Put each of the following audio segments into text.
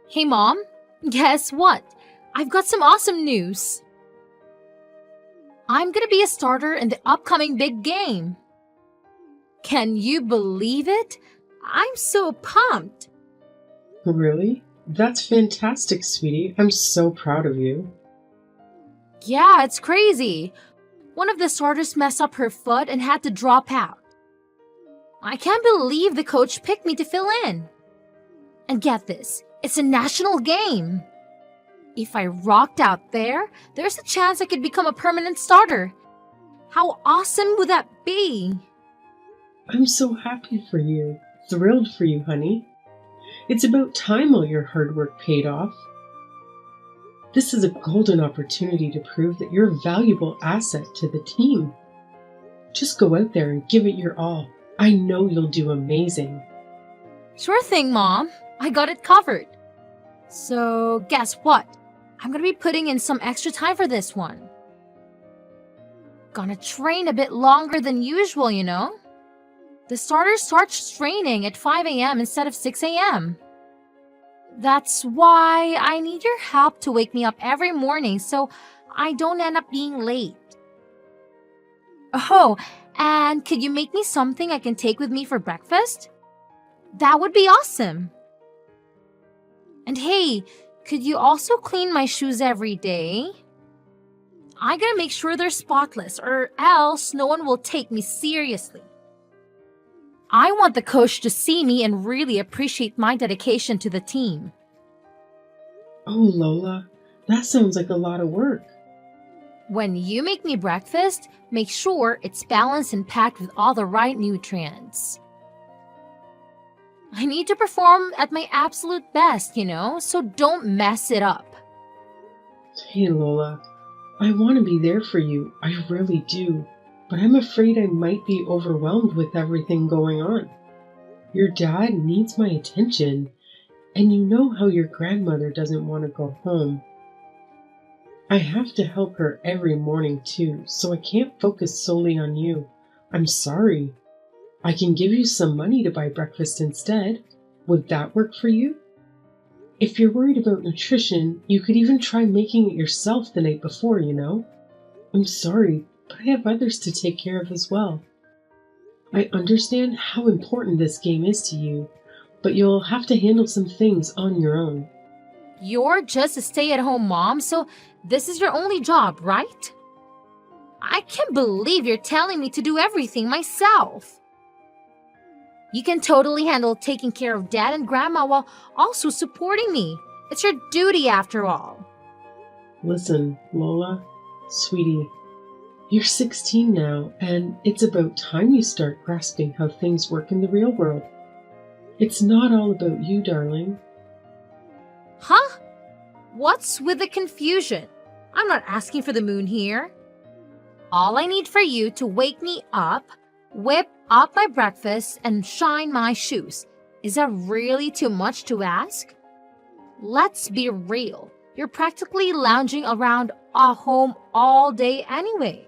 Hey mom, guess what? I've got some awesome news. I'm gonna be a starter in the upcoming big game. Can you believe it? I'm so pumped. Really? That's fantastic, sweetie. I'm so proud of you. Yeah, it's crazy. One of the starters messed up her foot and had to drop out. I can't believe the coach picked me to fill in. And get this, it's a national game. If I rocked out there, there's a chance I could become a permanent starter. How awesome would that be? I'm so happy for you. Thrilled for you, honey. It's about time all your hard work paid off. This is a golden opportunity to prove that you're a valuable asset to the team. Just go out there and give it your all. I know you'll do amazing. Sure thing, Mom. I got it covered. So, guess what? I'm gonna be putting in some extra time for this one. Gonna train a bit longer than usual, you know? The starter starts training at 5 a.m. instead of 6 a.m. That's why I need your help to wake me up every morning so I don't end up being late. Oh, and could you make me something I can take with me for breakfast? That would be awesome. And hey, could you also clean my shoes every day? I gotta make sure they're spotless or else no one will take me seriously. I want the coach to see me and really appreciate my dedication to the team. Oh, Lola, that sounds like a lot of work. When you make me breakfast, make sure it's balanced and packed with all the right nutrients. I need to perform at my absolute best, so don't mess it up. Hey, Lola, I want to be there for you. I really do. But I'm afraid I might be overwhelmed with everything going on. Your dad needs my attention, and you know how your grandmother doesn't want to go home. I have to help her every morning too, so I can't focus solely on you. I'm sorry. I can give you some money to buy breakfast instead. Would that work for you? If you're worried about nutrition, you could even try making it yourself the night before, I'm sorry, but I have others to take care of as well. I understand how important this game is to you, but you'll have to handle some things on your own. You're just a stay-at-home mom, so this is your only job, right? I can't believe you're telling me to do everything myself. You can totally handle taking care of dad and grandma while also supporting me. It's your duty after all. Listen, Lola, sweetie, you're 16 now, and it's about time you start grasping how things work in the real world. It's not all about you, darling. Huh? What's with the confusion? I'm not asking for the moon here. All I need for you to wake me up, whip up my breakfast, and shine my shoes. Is that really too much to ask? Let's be real. You're practically lounging around our home all day anyway.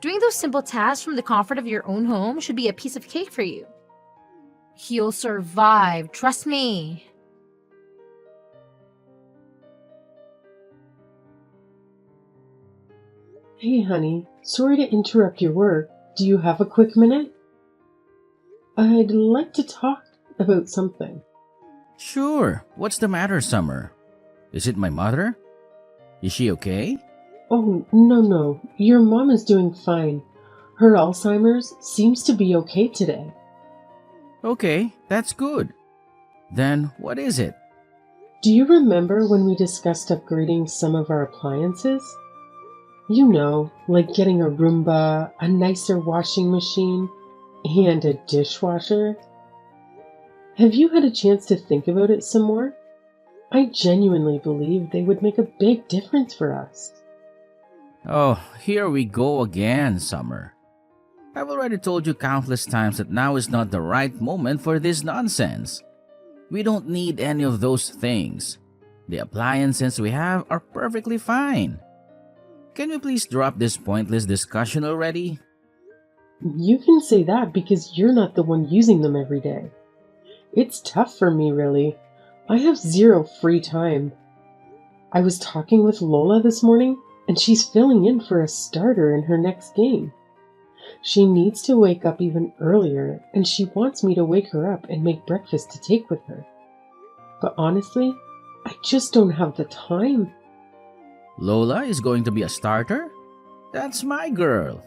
Doing those simple tasks from the comfort of your own home should be a piece of cake for you. You'll survive, trust me. Hey, honey, sorry to interrupt your work. Do you have a quick minute? I'd like to talk about something. Sure. What's the matter, Summer? Is it my mother? Is she okay? Oh, no. Your mom is doing fine. Her Alzheimer's seems to be okay today. Okay, that's good. Then what is it? Do you remember when we discussed upgrading some of our appliances? You know, like getting a Roomba, a nicer washing machine, and a dishwasher. Have you had a chance to think about it some more? I genuinely believe they would make a big difference for us. Oh, here we go again, Summer. I've already told you countless times that now is not the right moment for this nonsense. We don't need any of those things. The appliances we have are perfectly fine. Can we please drop this pointless discussion already? You can say that because you're not the one using them every day. It's tough for me, really. I have zero free time. I was talking with Lola this morning, and she's filling in for a starter in her next game. She needs to wake up even earlier, and she wants me to wake her up and make breakfast to take with her. But honestly, I just don't have the time. Lola is going to be a starter? That's my girl.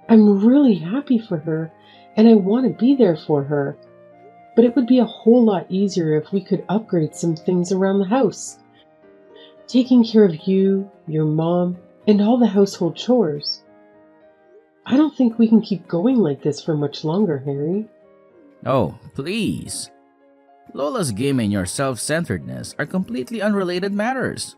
I'm really happy for her, and I want to be there for her. But it would be a whole lot easier if we could upgrade some things around the house. Taking care of you, your mom, and all the household chores. I don't think we can keep going like this for much longer, Harry. Oh, please. Lola's game and your self-centeredness are completely unrelated matters.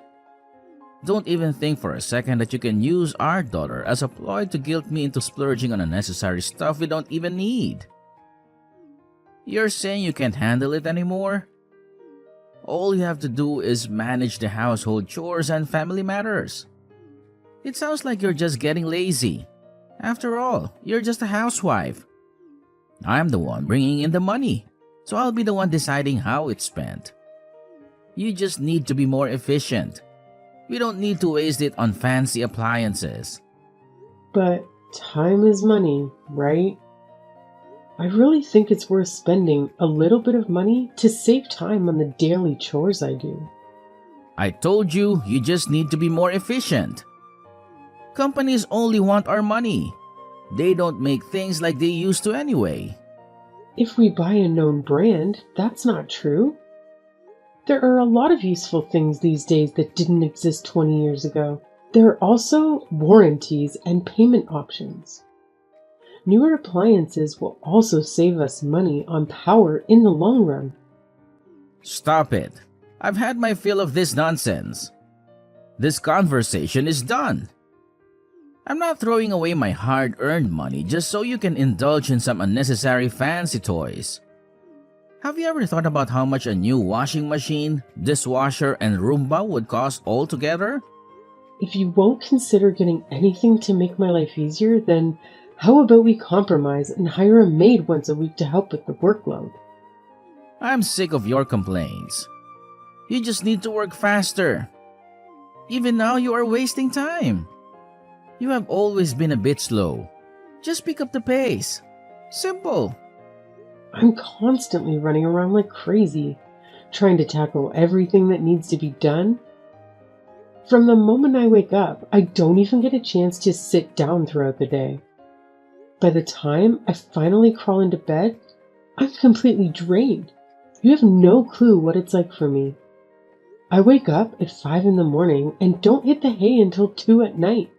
Don't even think for a second that you can use our daughter as a ploy to guilt me into splurging on unnecessary stuff we don't even need. You're saying you can't handle it anymore? All you have to do is manage the household chores and family matters. It sounds like you're just getting lazy. After all, you're just a housewife. I'm the one bringing in the money, so I'll be the one deciding how it's spent. You just need to be more efficient. We don't need to waste it on fancy appliances. But time is money, right? I really think it's worth spending a little bit of money to save time on the daily chores I do. I told you, you just need to be more efficient. Companies only want our money. They don't make things like they used to anyway. If we buy a known brand, that's not true. There are a lot of useful things these days that didn't exist 20 years ago. There are also warranties and payment options. Newer appliances will also save us money on power in the long run. Stop it. I've had my fill of this nonsense. This conversation is done. I'm not throwing away my hard-earned money just so you can indulge in some unnecessary fancy toys. Have you ever thought about how much a new washing machine, dishwasher, and Roomba would cost altogether? If you won't consider getting anything to make my life easier, then how about we compromise and hire a maid once a week to help with the workload? I'm sick of your complaints. You just need to work faster. Even now, you are wasting time. You have always been a bit slow. Just pick up the pace. Simple. I'm constantly running around like crazy, trying to tackle everything that needs to be done. From the moment I wake up, I don't even get a chance to sit down throughout the day. By the time I finally crawl into bed, I'm completely drained. You have no clue what it's like for me. I wake up at 5 in the morning and don't hit the hay until 2 at night.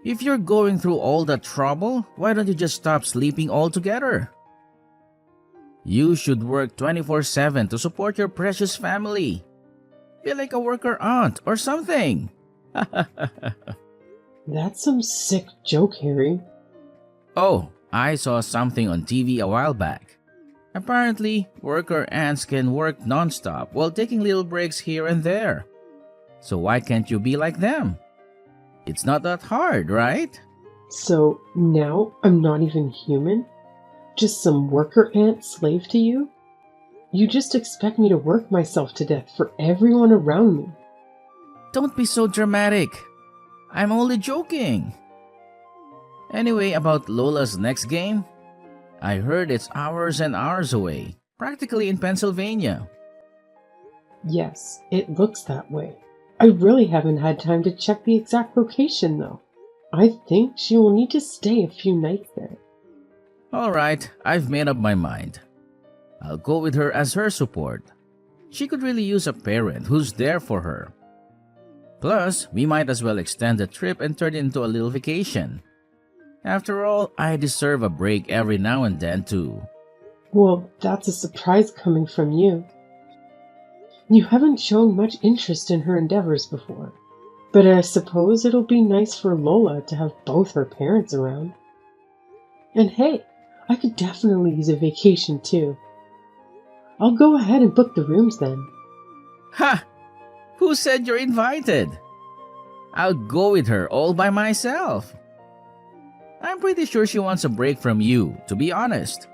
If you're going through all that trouble, why don't you just stop sleeping altogether? You should work 24/7 to support your precious family. Be like a worker aunt or something. That's some sick joke, Harry. Oh, I saw something on TV a while back. Apparently, worker ants can work non-stop while taking little breaks here and there. So why can't you be like them? It's not that hard, right? So now I'm not even human? Just some worker ant slave to you? You just expect me to work myself to death for everyone around me. Don't be so dramatic. I'm only joking. Anyway, about Lola's next game, I heard it's hours and hours away, practically in Pennsylvania. Yes, it looks that way. I really haven't had time to check the exact location, though. I think she will need to stay a few nights there. Alright, I've made up my mind. I'll go with her as her support. She could really use a parent who's there for her. Plus, we might as well extend the trip and turn it into a little vacation. After all, I deserve a break every now and then too. Well, that's a surprise coming from you. You haven't shown much interest in her endeavors before, but I suppose it'll be nice for Lola to have both her parents around. And hey, I could definitely use a vacation too. I'll go ahead and book the rooms then. Ha! Who said you're invited? I'll go with her all by myself. I'm pretty sure she wants a break from you, to be honest.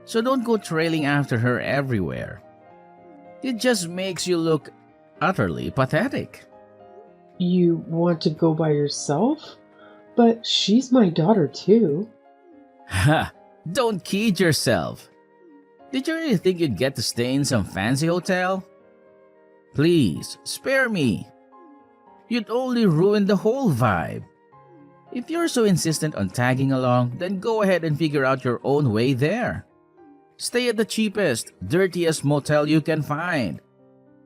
So don't go trailing after her everywhere. It just makes you look utterly pathetic. You want to go by yourself? But she's my daughter too. Ha! Don't kid yourself. Did you really think you'd get to stay in some fancy hotel? Please, spare me. You'd only ruin the whole vibe. If you're so insistent on tagging along, then go ahead and figure out your own way there. Stay at the cheapest, dirtiest motel you can find.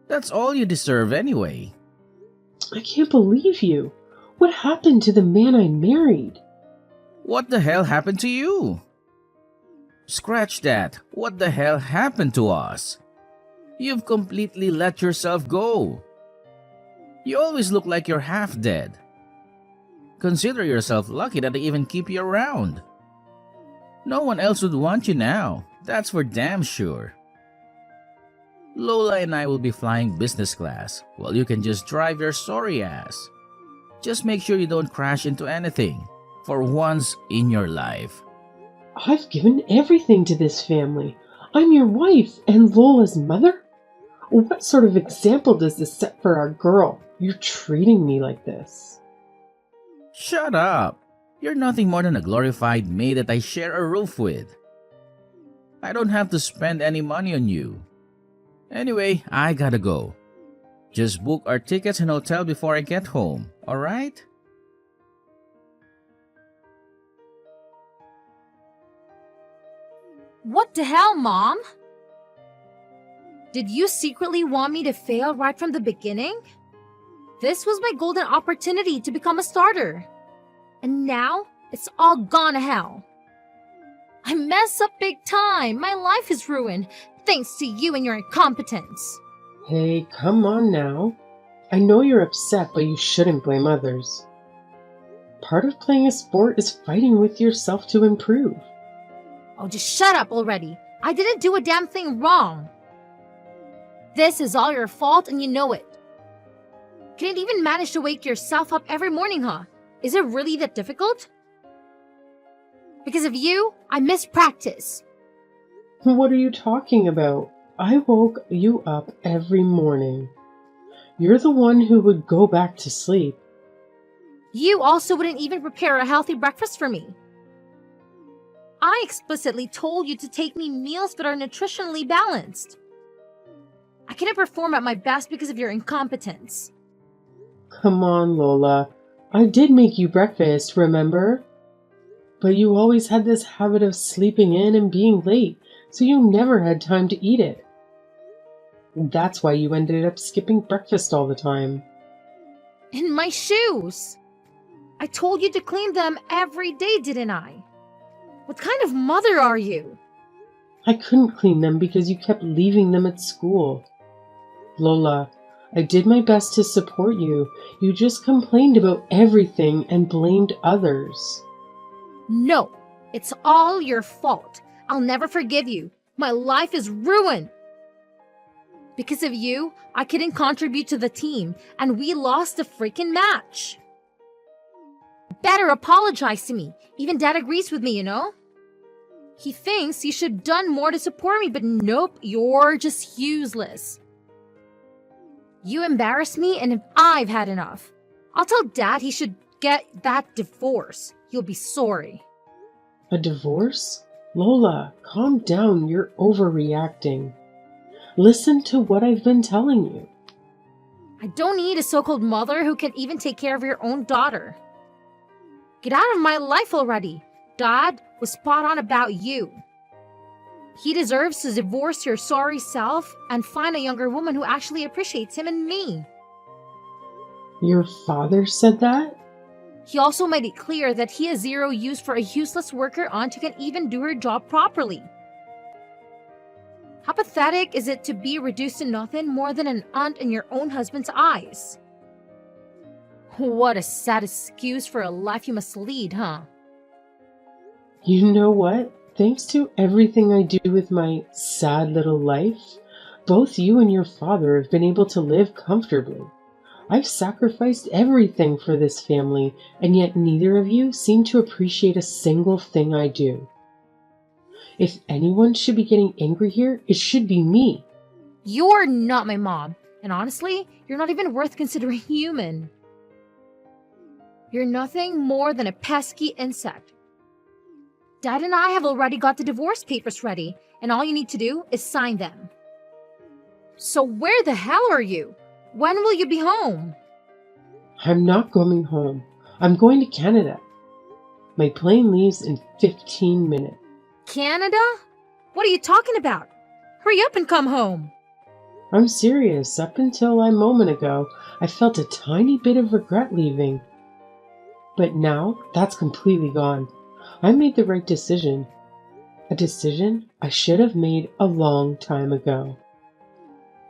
That's all you deserve anyway. I can't believe you. What happened to the man I married? What the hell happened to you? Scratch that. What the hell happened to us? You've completely let yourself go. You always look like you're half dead. Consider yourself lucky that they even keep you around. No one else would want you now, that's for damn sure. Lola and I will be flying business class, while you can just drive your sorry ass. Just make sure you don't crash into anything, for once in your life. I've given everything to this family. I'm your wife and Lola's mother? What sort of example does this set for our girl? You're treating me like this. Shut up! You're nothing more than a glorified maid that I share a roof with. I don't have to spend any money on you. Anyway, I gotta go. Just book our tickets and hotel before I get home, alright? What the hell, Mom? Did you secretly want me to fail right from the beginning? This was my golden opportunity to become a starter. And now, it's all gone to hell. I messed up big time. My life is ruined, thanks to you and your incompetence. Hey, come on now. I know you're upset, but you shouldn't blame others. Part of playing a sport is fighting with yourself to improve. Oh, just shut up already. I didn't do a damn thing wrong. This is all your fault and you know it. Can't even manage to wake yourself up every morning, huh? Is it really that difficult? Because of you, I miss practice. What are you talking about? I woke you up every morning. You're the one who would go back to sleep. You also wouldn't even prepare a healthy breakfast for me. I explicitly told you to take me meals that are nutritionally balanced. I couldn't perform at my best because of your incompetence. Come on, Lola. I did make you breakfast, remember? But you always had this habit of sleeping in and being late, so you never had time to eat it. That's why you ended up skipping breakfast all the time. And my shoes! I told you to clean them every day, didn't I? What kind of mother are you? I couldn't clean them because you kept leaving them at school. Lola, I did my best to support you. You just complained about everything and blamed others. No, it's all your fault. I'll never forgive you. My life is ruined. Because of you, I couldn't contribute to the team, and we lost the freaking match. Better apologize to me. Even Dad agrees with me, you know? He thinks you should have done more to support me, but nope, you're just useless. You embarrassed me, and I've had enough. I'll tell Dad he should get that divorce. You'll be sorry. A divorce? Lola, calm down. You're overreacting. Listen to what I've been telling you. I don't need a so-called mother who can even take care of your own daughter. Get out of my life already. Dad was spot on about you. He deserves to divorce your sorry self and find a younger woman who actually appreciates him and me. Your father said that? He also made it clear that he has zero use for a useless worker aunt who can even do her job properly. How pathetic is it to be reduced to nothing more than an aunt in your own husband's eyes? What a sad excuse for a life you must lead, huh? You know what? Thanks to everything I do with my sad little life, both you and your father have been able to live comfortably. I've sacrificed everything for this family, and yet neither of you seem to appreciate a single thing I do. If anyone should be getting angry here, it should be me. You're not my mom. And honestly, you're not even worth considering human. You're nothing more than a pesky insect. Dad and I have already got the divorce papers ready, and all you need to do is sign them. So where the hell are you? When will you be home? I'm not going home. I'm going to Canada. My plane leaves in 15 minutes. Canada? What are you talking about? Hurry up and come home. I'm serious. Up until a moment ago, I felt a tiny bit of regret leaving. But now, that's completely gone. I made the right decision. A decision I should have made a long time ago.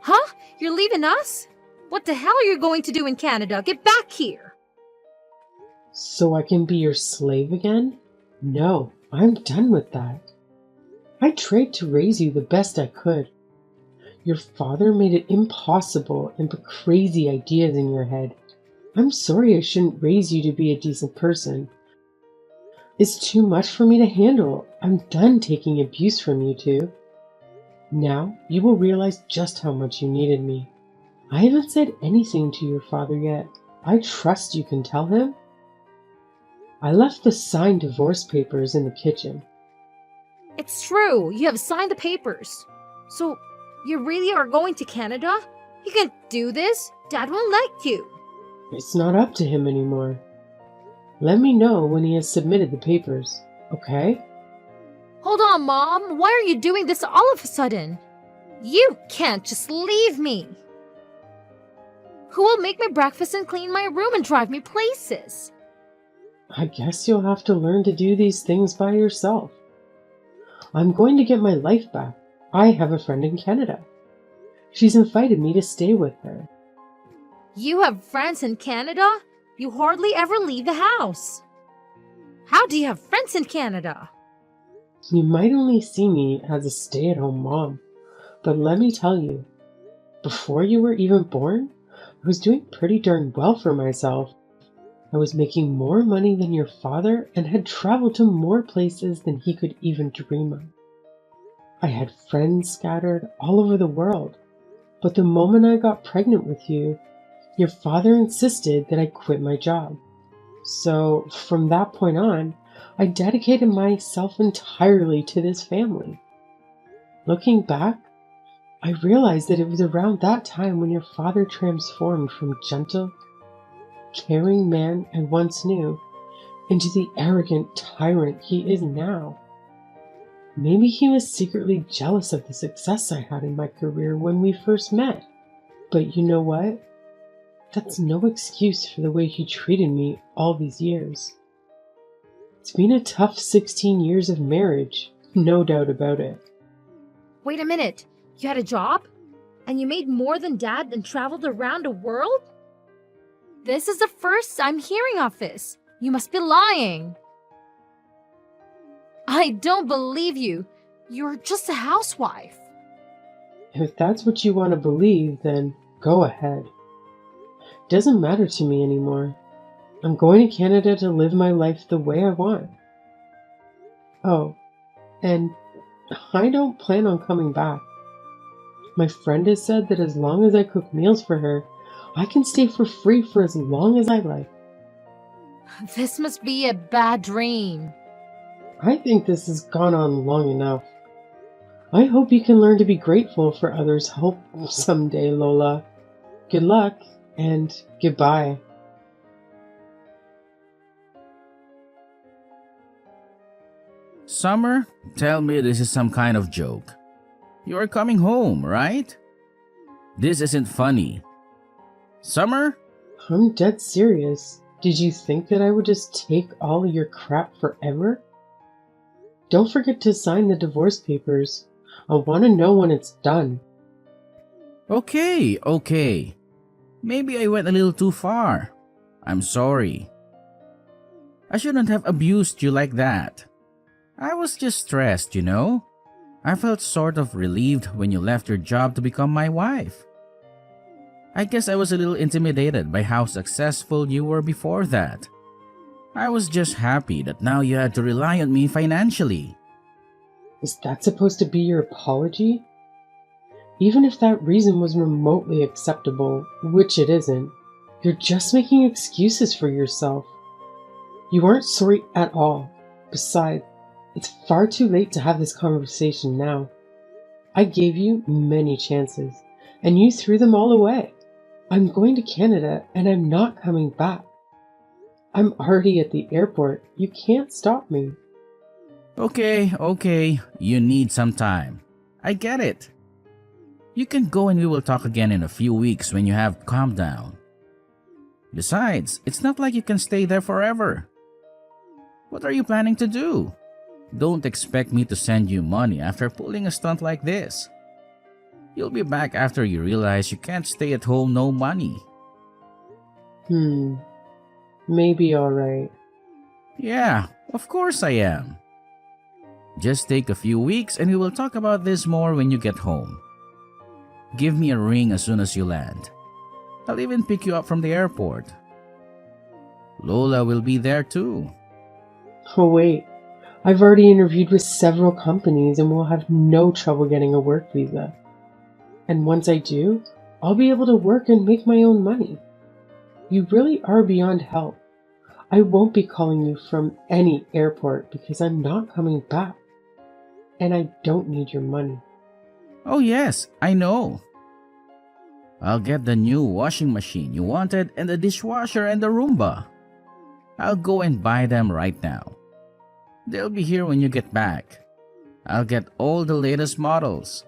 Huh? You're leaving us? What the hell are you going to do in Canada? Get back here! So I can be your slave again? No, I'm done with that. I tried to raise you the best I could. Your father made it impossible and put crazy ideas in your head. I'm sorry I shouldn't raise you to be a decent person. It's too much for me to handle. I'm done taking abuse from you two. Now you will realize just how much you needed me. I haven't said anything to your father yet. I trust you can tell him. I left the signed divorce papers in the kitchen. It's true. You have signed the papers. So, you really are going to Canada? You can't do this. Dad won't let you. It's not up to him anymore. Let me know when he has submitted the papers, okay? Hold on, Mom. Why are you doing this all of a sudden? You can't just leave me. Who will make my breakfast and clean my room and drive me places? I guess you'll have to learn to do these things by yourself. I'm going to get my life back. I have a friend in Canada. She's invited me to stay with her. You have friends in Canada? You hardly ever leave the house. How do you have friends in Canada? You might only see me as a stay-at-home mom, but let me tell you, before you were even born, I was doing pretty darn well for myself. I was making more money than your father and had traveled to more places than he could even dream of. I had friends scattered all over the world, but the moment I got pregnant with you, your father insisted that I quit my job. So from that point on, I dedicated myself entirely to this family. Looking back, I realized that it was around that time when your father transformed from gentle, caring man I once knew into the arrogant tyrant he is now. Maybe he was secretly jealous of the success I had in my career when we first met. But you know what? That's no excuse for the way he treated me all these years. It's been a tough 16 years of marriage, no doubt about it. Wait a minute. You had a job? And you made more than Dad and traveled around the world? This is the first I'm hearing of this. You must be lying. I don't believe you. You're just a housewife. If that's what you want to believe, then go ahead. Doesn't matter to me anymore. I'm going to Canada to live my life the way I want. Oh, and I don't plan on coming back. My friend has said that as long as I cook meals for her, I can stay for free for as long as I like. This must be a bad dream. I think this has gone on long enough. I hope you can learn to be grateful for others' help someday, Lola. Good luck, and goodbye. Summer, tell me this is some kind of joke. You are coming home, right? This isn't funny. Summer? I'm dead serious. Did you think that I would just take all of your crap forever? Don't forget to sign the divorce papers. I want to know when it's done. Okay. Maybe I went a little too far. I'm sorry. I shouldn't have abused you like that. I was just stressed, you know? I felt sort of relieved when you left your job to become my wife. I guess I was a little intimidated by how successful you were before that. I was just happy that now you had to rely on me financially. Is that supposed to be your apology? Even if that reason was remotely acceptable, which it isn't, you're just making excuses for yourself. You aren't sorry at all. Besides, it's far too late to have this conversation now. I gave you many chances, and you threw them all away. I'm going to Canada, and I'm not coming back. I'm already at the airport. You can't stop me. Okay, you need some time. I get it. You can go and we will talk again in a few weeks when you have calmed down. Besides, it's not like you can stay there forever. What are you planning to do? Don't expect me to send you money after pulling a stunt like this. You'll be back after you realize you can't stay at home no money. Maybe alright. Yeah, of course I am. Just take a few weeks and we will talk about this more when you get home. Give me a ring as soon as you land. I'll even pick you up from the airport. Lola will be there too. Oh wait, I've already interviewed with several companies and will have no trouble getting a work visa. And once I do, I'll be able to work and make my own money. You really are beyond help. I won't be calling you from any airport because I'm not coming back. And I don't need your money. Oh yes, I know. I'll get the new washing machine you wanted and the dishwasher and the Roomba. I'll go and buy them right now. They'll be here when you get back. I'll get all the latest models.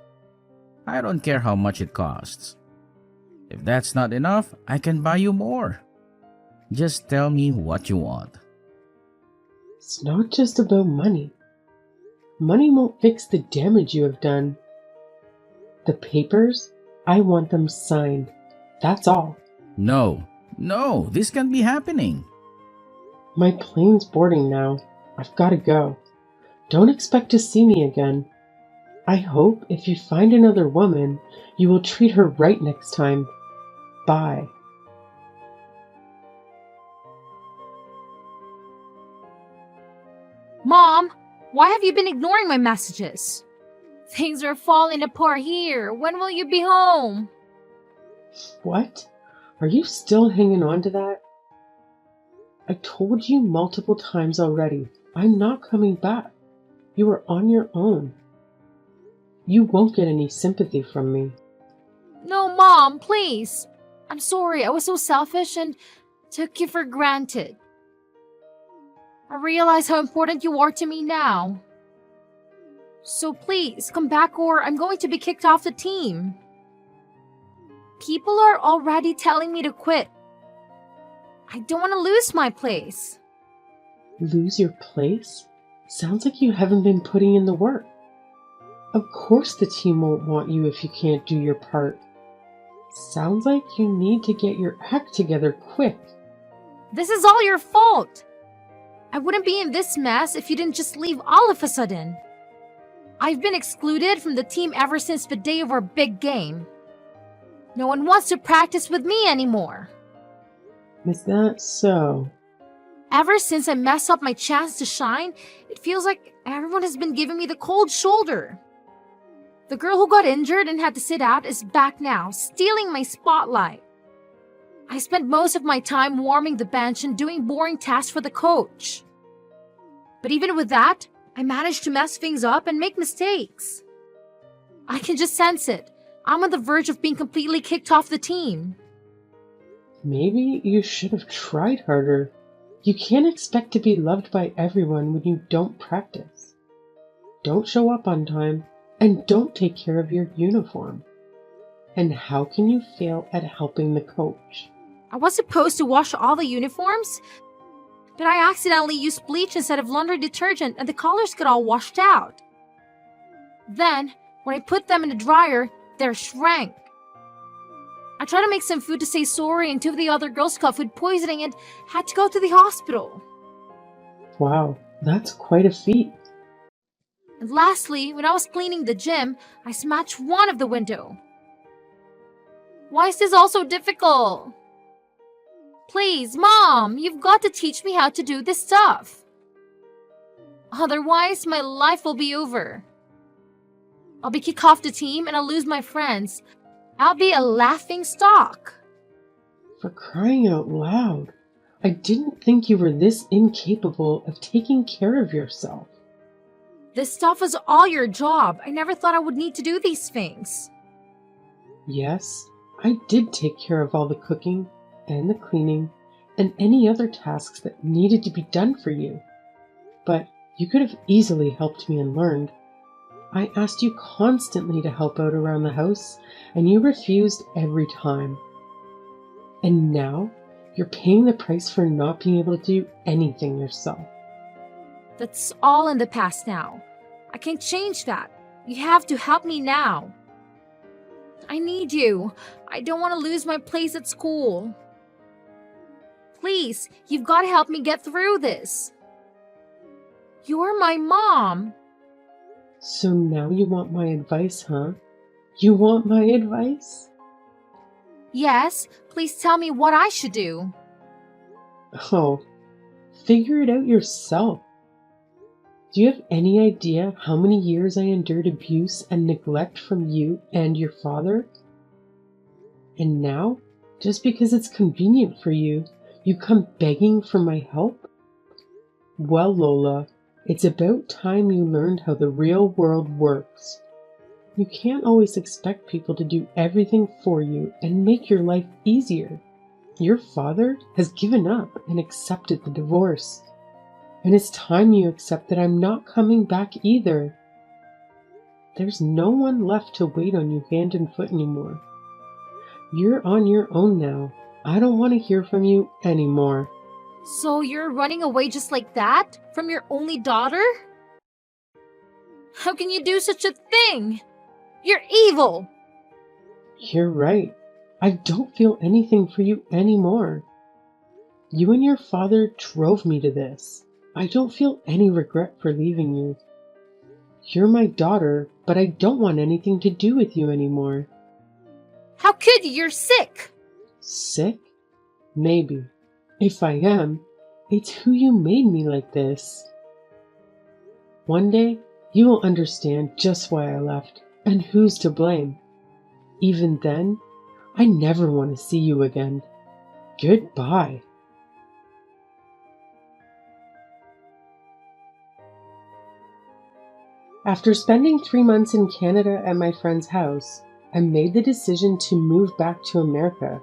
I don't care how much it costs. If that's not enough, I can buy you more. Just tell me what you want. It's not just about money. Money won't fix the damage you have done. The papers, I want them signed. That's all. No, this can't be happening. My plane's boarding now. I've got to go. Don't expect to see me again. I hope if you find another woman, you will treat her right next time. Bye. Mom, why have you been ignoring my messages? Things are falling apart here. When will you be home? What? Are you still hanging on to that? I told you multiple times already. I'm not coming back. You are on your own. You won't get any sympathy from me. No, Mom, please. I'm sorry, I was so selfish and took you for granted. I realize how important you are to me now. So please, come back or I'm going to be kicked off the team. People are already telling me to quit. I don't want to lose my place. Lose your place? Sounds like you haven't been putting in the work. Of course the team won't want you if you can't do your part. Sounds like you need to get your act together quick. This is all your fault. I wouldn't be in this mess if you didn't just leave all of a sudden. I've been excluded from the team ever since the day of our big game. No one wants to practice with me anymore. Is that so? Ever since I messed up my chance to shine, it feels like everyone has been giving me the cold shoulder. The girl who got injured and had to sit out is back now, stealing my spotlight. I spent most of my time warming the bench and doing boring tasks for the coach. But even with that, I managed to mess things up and make mistakes. I can just sense it. I'm on the verge of being completely kicked off the team. Maybe you should have tried harder. You can't expect to be loved by everyone when you don't practice. Don't show up on time, and don't take care of your uniform. And how can you fail at helping the coach? I was supposed to wash all the uniforms, but I accidentally used bleach instead of laundry detergent and the colors got all washed out. Then, when I put them in the dryer, they shrank. I tried to make some food to say sorry and two of the other girls got food poisoning and had to go to the hospital. Wow, that's quite a feat. And lastly, when I was cleaning the gym, I smashed one of the window. Why is this all so difficult? Please, Mom, you've got to teach me how to do this stuff. Otherwise, my life will be over. I'll be kicked off the team and I'll lose my friends. I'll be a laughing stock. For crying out loud, I didn't think you were this incapable of taking care of yourself. This stuff is all your job. I never thought I would need to do these things. Yes, I did take care of all the cooking and the cleaning and any other tasks that needed to be done for you. But you could have easily helped me and learned. I asked you constantly to help out around the house, and you refused every time. And now, you're paying the price for not being able to do anything yourself. That's all in the past now. I can't change that. You have to help me now. I need you. I don't want to lose my place at school. Please, you've got to help me get through this. You're my mom. So now you want my advice, huh? You want my advice? Yes, please tell me what I should do. Oh, figure it out yourself. Do you have any idea how many years I endured abuse and neglect from you and your father? And now, just because it's convenient for you, you come begging for my help? Well, Lola, it's about time you learned how the real world works. You can't always expect people to do everything for you and make your life easier. Your father has given up and accepted the divorce. And it's time you accept that I'm not coming back either. There's no one left to wait on you hand and foot anymore. You're on your own now. I don't want to hear from you anymore. So you're running away just like that? From your only daughter? How can you do such a thing? You're evil! You're right. I don't feel anything for you anymore. You and your father drove me to this. I don't feel any regret for leaving you. You're my daughter, but I don't want anything to do with you anymore. How could you? You're sick! Sick? Maybe. If I am, it's who you made me like this. One day, you will understand just why I left and who's to blame. Even then, I never want to see you again. Goodbye. After spending 3 months in Canada at my friend's house, I made the decision to move back to America,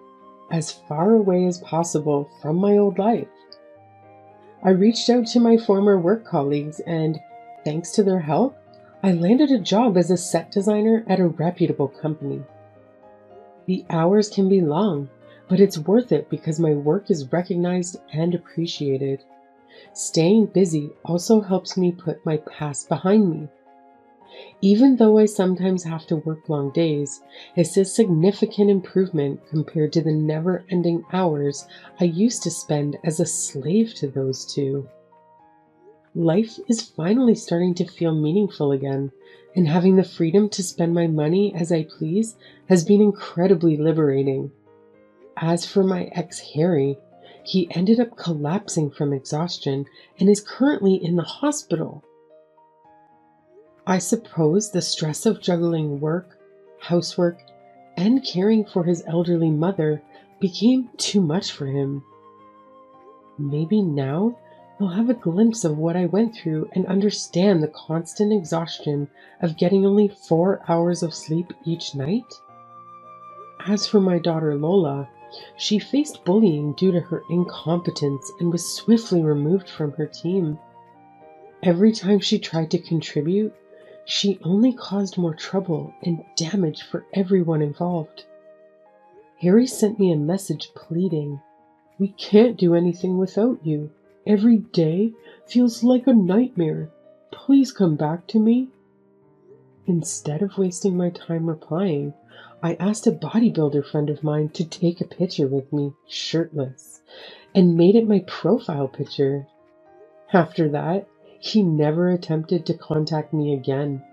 as far away as possible from my old life. I reached out to my former work colleagues and, thanks to their help, I landed a job as a set designer at a reputable company. The hours can be long, but it's worth it because my work is recognized and appreciated. Staying busy also helps me put my past behind me. Even though I sometimes have to work long days, it's a significant improvement compared to the never-ending hours I used to spend as a slave to those two. Life is finally starting to feel meaningful again, and having the freedom to spend my money as I please has been incredibly liberating. As for my ex Harry, he ended up collapsing from exhaustion and is currently in the hospital. I suppose the stress of juggling work, housework, and caring for his elderly mother became too much for him. Maybe now he'll have a glimpse of what I went through and understand the constant exhaustion of getting only 4 hours of sleep each night. As for my daughter Lola, she faced bullying due to her incompetence and was swiftly removed from her team. Every time she tried to contribute, she only caused more trouble and damage for everyone involved. Harry sent me a message pleading, "We can't do anything without you. Every day feels like a nightmare. Please come back to me." Instead of wasting my time replying, I asked a bodybuilder friend of mine to take a picture with me, shirtless, and made it my profile picture. After that, he never attempted to contact me again.